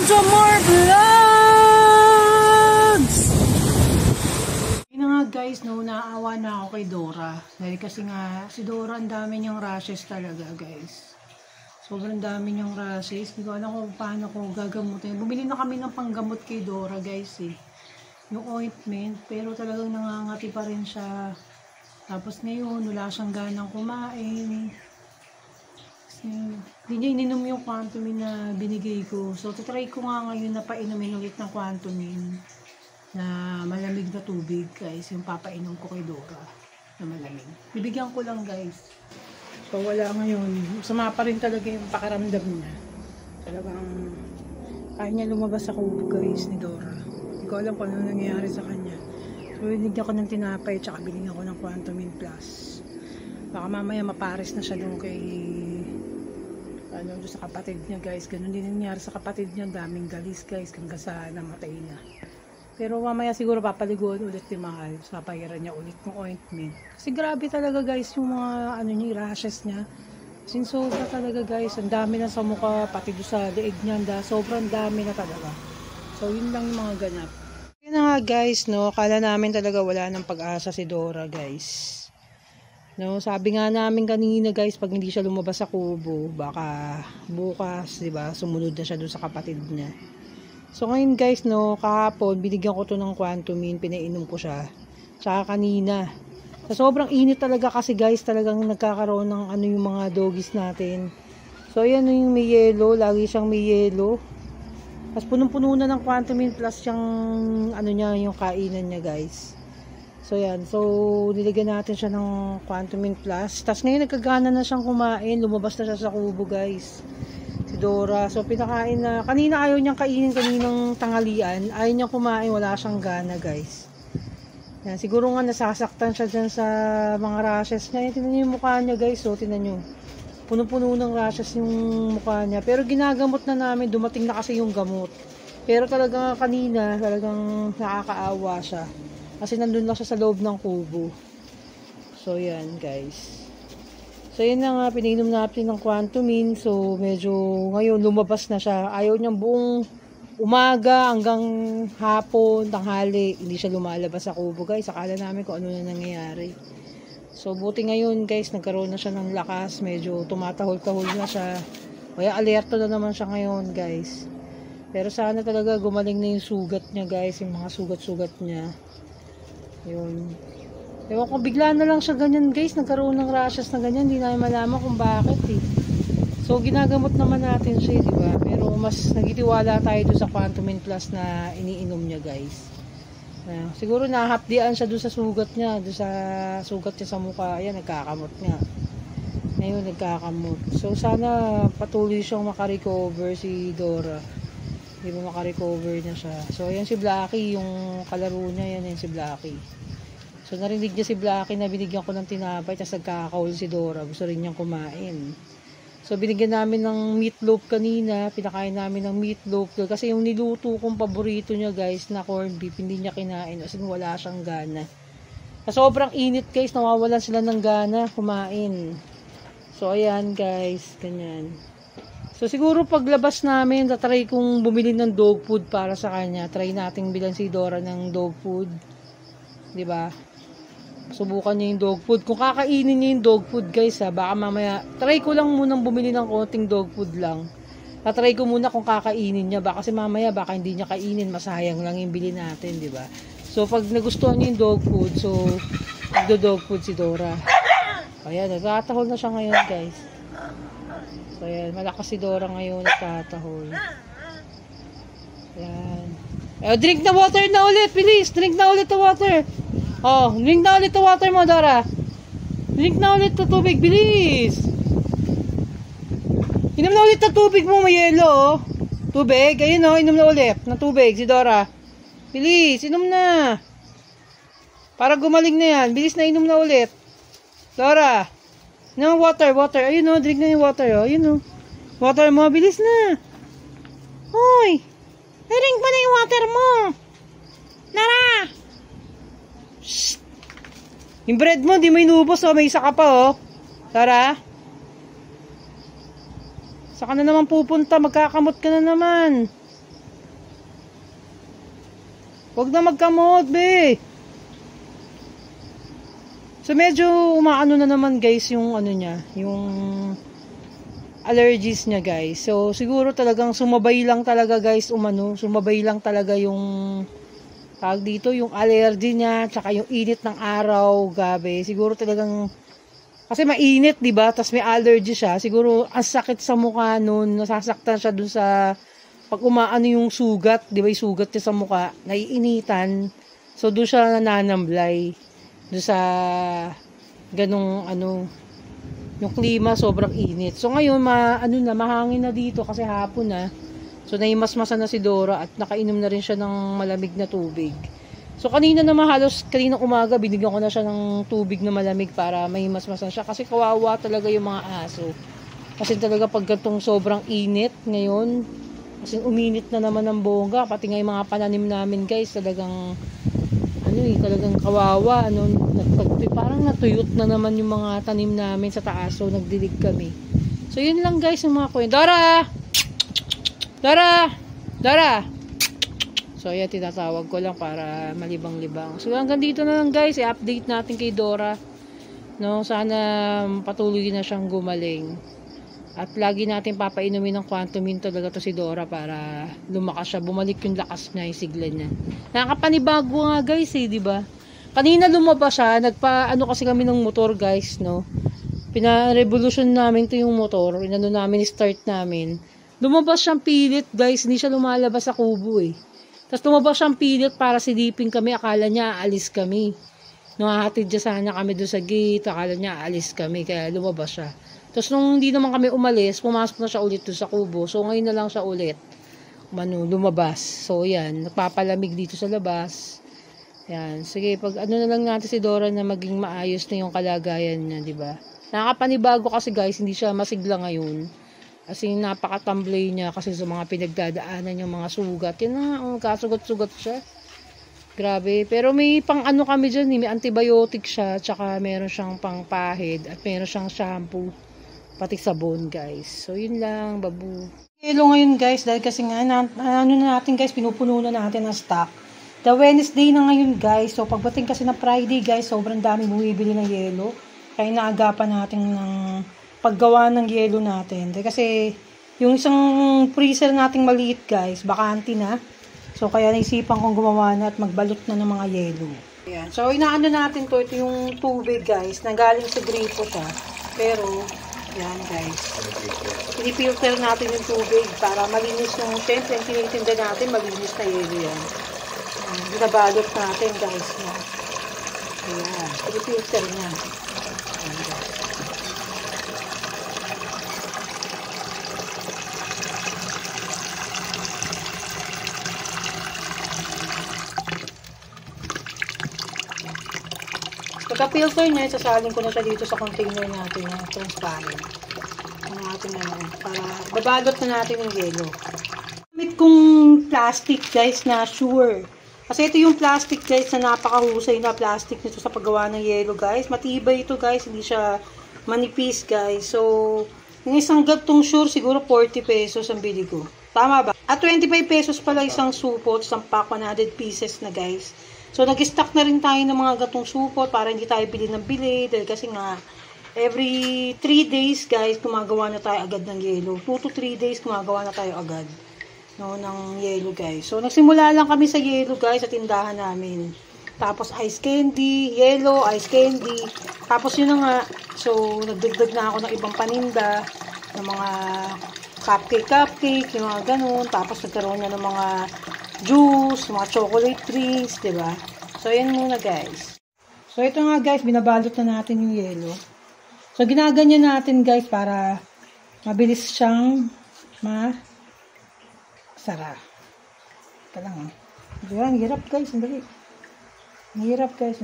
To more vlogs! Yun na nga guys, no, naawa na ako kay Dora. Dahil kasi nga, si Dora ang dami niyang rashes talaga guys. Sobrang dami niyang rashes. Hindi ko alam kung paano ko gagamutin. Bumili na kami ng panggamot kay Dora guys eh. Yung ointment, pero talagang nangangati pa rin siya. Tapos ngayon, wala siyang ganang kumain. Hindi niya ininom yung Quantumin na binigay ko. So, tatry ko nga ngayon na painumin ulit ng Quantumin na malamig na tubig, guys. Yung papainom ko kay Dora na malamig. Bibigyan ko lang, guys. So, wala ngayon. Masama pa rin talaga yung pakiramdam niya. Talagang kaya niya lumabas ako, guys, ni Dora. Hindi ko alam kung ano nangyayari sa kanya. So, binigyan ko ng tinapay tsaka binigyan ko ng Quantumin Plus. Baka mamaya mapares na siya doon kay doon sa kapatid niya guys. Ganun din nangyari sa kapatid niya. Daming galis guys hanggang sa namatay na. Pero mamaya siguro papaliguan ulit ni Mahal. So papayaran niya ulit ng ointment. Kasi grabe talaga guys yung mga niya, rashes niya. Sinsobra talaga guys. Ang dami na sa mukha, pati doon sa leeg niya. Sobrang dami na talaga. So yun lang yung mga ganap. Yun na nga guys, no. Akala namin talaga wala ng pag-asa si Dora guys. No, sabi nga namin kanina guys, pag hindi siya lumabas sa kubo, baka bukas, 'di ba? Sumunod na siya doon sa kapatid niya. So ngayon guys, no, kahapon binigyan ko 'to ng Quantumin, pinainom ko siya. Tsaka kanina. Sa sobrang init talaga kasi guys, talagang nagkakaroon ng yung mga doggies natin. So ayan yung may yellow, lagi siyang may yellow. Tapos punong-puno na ng Quantumin Plus yung niya, yung kainan niya guys. So yan, so nilagyan natin siya ng Quantumin Plus. Tapos ngayon nagkagana na siyang kumain. Lumabas na siya sa kubo guys, si Dora. So pinakain na, kanina ayaw niyang kainin, kaninang tanghalian. Ayaw niyang kumain, wala siyang gana guys. Yan, siguro nga nasasaktan siya dyan sa mga rashes niya. Yan, tinan niyo yung mukha niya guys. So tinan niyo, puno-puno ng rashes yung mukha niya. Pero ginagamot na namin, dumating na kasi yung gamot. Pero talagang kanina, talagang nakakaawa siya. Kasi nandun lang siya sa loob ng kubo. So, yan guys. So, yan na nga. Pinainom natin ng Quantumin. So, medyo ngayon lumabas na siya. Ayaw niyang buong umaga hanggang hapon, tanghali. Hindi siya lumalabas sa kubo guys. Akala namin kung ano na nangyayari. So, buti ngayon guys. Nagkaroon na siya ng lakas. Medyo tumatahol-tahol na siya. Kaya alerto na naman siya ngayon guys. Pero sana talaga gumaling na yung sugat niya guys. Yung mga sugat-sugat niya. Yun. Ewan ko, bigla na lang siya ganyan guys. Nagkaroon ng rashes na ganyan. Hindi namin malaman kung bakit eh. So ginagamot naman natin siya, diba? Pero mas nagitiwala tayo doon sa Quantumin Plus na iniinom niya guys. Siguro nahapdian siya doon sa sugat niya. Doon sa sugat niya sa mukha. Ayan, nagkakamot niya. Ngayon nagkakamot. So sana patuloy siyang makarecover si Dora. Hindi ba makarecover na siya. So ayan si Blackie, yung kalaro niya, yan si Blackie. So narinig niya si Blackie na binigyan ko ng tinapay, tapos nagkakaul si Dora, gusto rin niyang kumain. So binigyan namin ng meatloaf kanina, pinakain namin ng meatloaf kasi yung niluto kong paborito niya guys na corned beef, hindi niya kinain kasi wala siyang gana. Sa sobrang init guys, nawawalan sila ng gana kumain. So ayan guys, ganyan. So siguro paglabas namin, tatry kong bumili ng dog food para sa kanya. Try nating bilan si Dora ng dog food. 'Di ba? Subukan niya yung dog food. Kung kakainin niya yung dog food, guys, baka mamaya try ko lang munang bumili ng konting dog food lang. Tatry ko muna kung kakainin niya, baka kasi mamaya baka hindi niya kainin, masayang lang yung bili natin, 'di ba? So pag nagustuhan niya yung dog food, so magdo-dog food si Dora. Ayan, nagtatahol na siya ngayon, guys. So, ayan. Malakas si Dora ngayon. Nagtatahol. Ayan. Drink na water na ulit. Bilis. Drink na ulit the water. Oh, drink na ulit the water mo, Dora. Drink na ulit the tubig. Bilis. Inom na ulit the tubig mo. May yelo, oh. Tubig. Ayun, oh. Inom na ulit ng tubig si Dora. Bilis. Inom na. Para gumaling na yan. Bilis na inom na ulit. Dora. No, water. Ayun o, drink na yung water o. Ayun o. Water mo, bilis na. Hoy. Drink mo na yung water mo. Nara. Shh. Yung bread mo, di mo inubos o. May isa ka pa o. Dora. Saka na naman pupunta. Magkakamot ka na naman. Huwag na magkamot, be. So, medyo umaano na naman, guys, yung ano niya, yung allergies niya, guys. So, siguro talagang sumabay lang talaga, guys, sumabay lang talaga yung tawag dito, yung allergy niya, tsaka yung init ng araw, gabi. Siguro talagang kasi mainit, 'di ba? Tapos may allergy siya. Siguro ang sakit sa mukha noon, nasasaktan siya dun sa pag umaano yung sugat, 'di ba? Yung sugat niya sa mukha, naiinitan. So doon siya nananamblay. Doon sa ganung ano, yung klima sobrang init. So ngayon mahangin na dito kasi hapon na. So naimasmasa na si Dora at nakainom na rin siya ng malamig na tubig. So kanina naman kanina umaga binigyan ko na siya ng tubig na malamig para mahimasmasan siya kasi kawawa talaga yung mga aso. Kasi talaga pag gantong sobrang init ngayon, kasi uminit na naman ng bongga, pati nga yung mga pananim namin, guys, talagang talagang kawawa, parang natuyot na naman yung mga tanim namin sa taas, so nagdilig kami. So yun lang, guys, yung mga kwento. Dora! So, ayan, tinatawag ko lang para malibang-libang. So, hanggang dito na lang, guys. I-update natin kay Dora. No, sana patuloy na siyang gumaling. At lagi natin papainumin ng Quantumin talaga to si Dora para lumakas siya. Bumalik yung lakas niya, yung sigla niya. Nakakapanibago nga, guys, di ba? Kanina lumabas siya. Ano kasi kami ng motor, guys, no? Pina-revolution namin to yung motor. Start namin. Lumabas siyang pilit, guys. Hindi siya lumalabas sa kubo, eh. Tapos lumabas siyang pilit para silipin kami. Akala niya aalis kami. Nakahatid niya sana kami doon sa gate. Akala niya aalis kami. Kaya lumabas siya. Tapos nung hindi naman kami umalis, pumasok na siya ulit doon sa kubo. So ngayon na lang siya ulit lumabas. So yan. Nagpapalamig dito sa labas. Yan. Sige, pag na lang natin si Dora na maging maayos na yung kalagayan niya, di ba? Nakakapanibago kasi, guys. Hindi siya masigla ngayon. Kasi napaka-tamblay niya kasi sa mga pinagdadaanan yung mga sugat. Yan na, kasugat-sugat siya. Grabe. Pero may pang kami dyan, may antibiotic siya, tsaka meron siyang pangpahid, at meron siyang shampoo, pati sabon, guys. So, yun lang, babu. Hello ngayon, guys, dahil kasi nga, natin, guys, pinupuno na natin ang stock. The Wednesday na ngayon, guys. So, pagdating kasi na Friday, guys, sobrang dami bumibili ng yelo. Kaya naagapan natin ng paggawa ng yelo natin. Kasi yung isang freezer nating maliit, guys, bakante na. So kaya naisipan kong gumawa na at magbalot na ng mga yelo. Ayan. So inaano natin to, ito yung tubig, guys, nanggaling sa gripo siya. Pero yan, guys, pinifilter natin yung tubig para malinis yung, syempre tinitinda natin, malinis na yelo yan. Binabalot natin, guys, no? Ayan, pinifilter niya. Ayan, guys. Pagka-filter niya, isasalin ko na siya dito sa container natin na transparent. Ang ating para babalot na natin yung yelo. Gamit kong plastic, guys, na sure. Kasi ito yung plastic, guys, na napakahusay na plastic nito sa paggawa ng yelo, guys. Matibay ito, guys. Hindi siya manipis, guys. So, yung isang gatong sure, siguro 40 pesos ang bili ko. Tama ba? At 25 pesos pala isang supot, isang pack 100 pieces na, guys. So, nag-stock na rin tayo ng mga gatong supot para hindi tayo bili ng bili. Dahil kasi nga, every 3 days, guys, gumagawa na tayo agad ng yelo. 2 to 3 days, gumagawa na tayo agad, no, ng yelo, guys. So, nagsimula lang kami sa yelo, guys, sa tindahan namin. Tapos, ice candy, yelo, ice candy. Tapos, yun na nga. So, nagdagdag na ako ng ibang paninda, ng mga cupcake, yung mga ganun. Tapos, nagkaroon na ng mga juice, mga chocolate drinks, diba? So, yan muna, guys. So, ito nga, guys, binabalot na natin yung yelo. So, ginaganyan natin, guys, para mabilis siyang masara. Ito lang, Diyan, hirap, guys. Sandali. Mahirap, guys.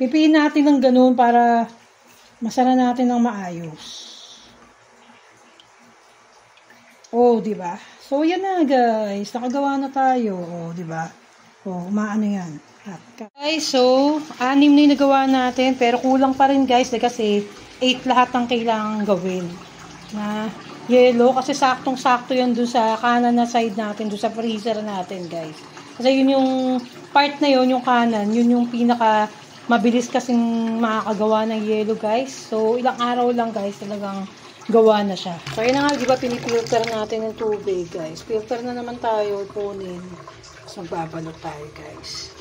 Pipiin natin ng ganun para masara natin ng maayos. Oh, diba? So, yan na, guys. Nakagawa na tayo. Oh, diba? Oh, umaano yan. Guys, so, 6 na yung nagawa natin. Pero kulang pa rin, guys. Kasi 8 lahat ang kailangan gawin. Na yellow kasi saktong-sakto yan dun sa kanan na side natin, dun sa freezer natin guys. Kasi yun yung part na yun, yung kanan, yun yung pinaka mabilis kasing makakagawa ng yellow guys. So ilang araw lang guys talagang gawa na siya. So yun na nga, di ba pinipilter natin ng tubig guys. Filter na naman tayo, kunin. So magbabalot tayo guys.